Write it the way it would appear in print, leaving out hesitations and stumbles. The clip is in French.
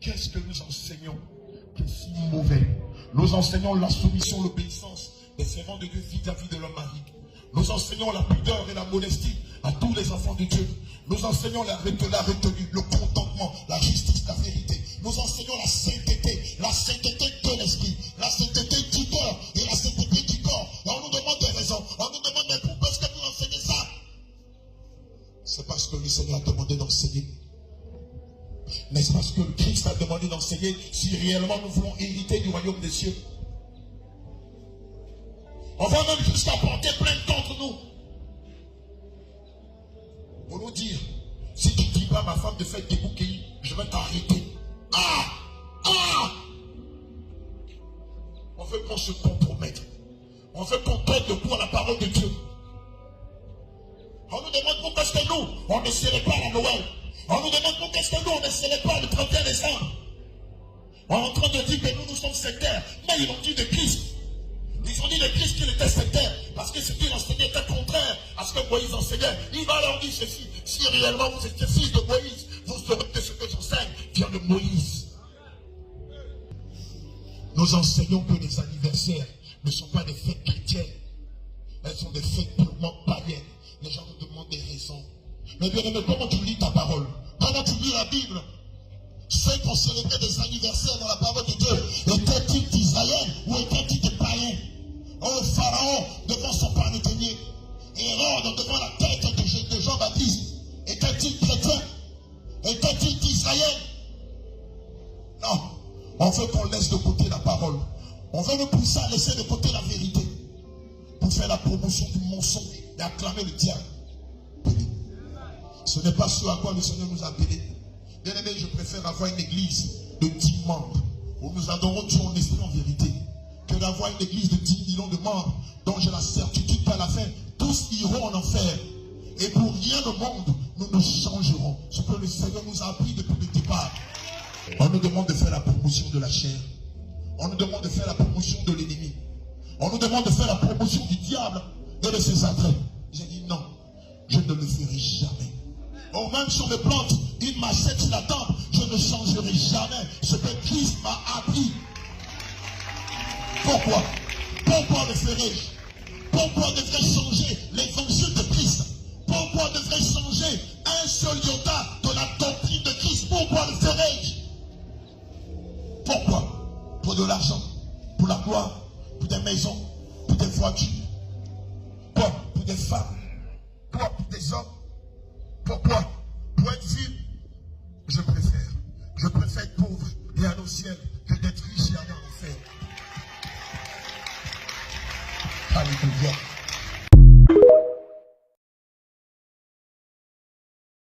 Qu'est-ce que nous enseignons qui est si mauvais? Nous enseignons la soumission, l'obéissance des servants de Dieu vis-à-vis de leur mari. Nous enseignons la pudeur et la modestie à tous les enfants de Dieu. Nous enseignons la retenue, le contentement, la justice, la vérité. Nous enseignons la sainteté de l'esprit, la sainteté du cœur et la sainteté du corps. Et on nous demande des raisons. On nous demande mais pourquoi est-ce que vous enseignez ça? C'est parce que le Seigneur a demandé d'enseigner. N'est-ce parce que le Christ a demandé d'enseigner si réellement nous voulons hériter du royaume des cieux? On va même jusqu'à porter plainte contre nous. Pour nous dire, si tu ne dis pas à ma femme de faire des bouquets, je vais t'arrêter. On veut qu'on se compromette. On veut qu'on donne le coup à la parole de Dieu. On nous demande pourquoi est-ce que nous, on ne célèbre pas la Noël. On nous demande pourquoi est-ce que nous, on ne célèbre pas le 31 décembre. On est en train de dire que nous sommes sectaires. Mais ils ont dit de Christ. Ils ont dit de Christ qu'il était sectaire. Parce que ce qu'il enseignait était contraire à ce que Moïse enseignait. Il va leur dire ceci. Si réellement vous étiez fils de Moïse, vous saurez que ce que j'enseigne vient de Moïse. Nous enseignons que les anniversaires ne sont pas des fêtes chrétiennes. Elles sont des fêtes purement païennes. Les gens nous demandent des raisons. Mais bien aimé, comment tu lis ta parole? Comment tu lis la Bible? Ceux qui ont célébré des anniversaires dans la parole de Dieu, étaient-ils d'Israël ou étaient-ils des païens? Le Pharaon devant son partenariat, Hérode devant la tête de Jean-Baptiste, était-il chrétien? Était-il d'Israël? Non. On veut qu'on laisse de côté la parole. On veut nous pousser à laisser de côté la vérité pour faire la promotion du mensonge et acclamer le diable. Ce n'est pas ce à quoi le Seigneur nous a appelés. Bien aimé, je préfère avoir une église de 10 membres où nous adorons Dieu en esprit en vérité que d'avoir une église de 10 millions de membres dont j'ai la certitude qu'à la fin, tous iront en enfer. Et pour rien au monde, nous ne changerons. Ce que le Seigneur nous a appris depuis le départ. On nous demande de faire la promotion de la chair. On nous demande de faire la promotion de l'ennemi. On nous demande de faire la promotion du diable et de ses attraits. J'ai dit non, je ne le ferai jamais. Au même si on me plante une machette sur la tempe, je ne changerai jamais ce que Christ m'a appris. Pourquoi? Pourquoi le ferai-je? Pourquoi devrais-je changer l'évangile de Christ? Pourquoi devrais-je changer un seul iota de la doctrine de Christ? Pourquoi le ferai-je? Pourquoi? Pour de l'argent, pour la gloire, pour des maisons, pour des voitures. Quoi? Pour des femmes. Quoi? Pour des hommes. Pourquoi? Pour être vu. Je préfère être pauvre et aller au ciel que d'être riche et aller en enfer. Alléluia.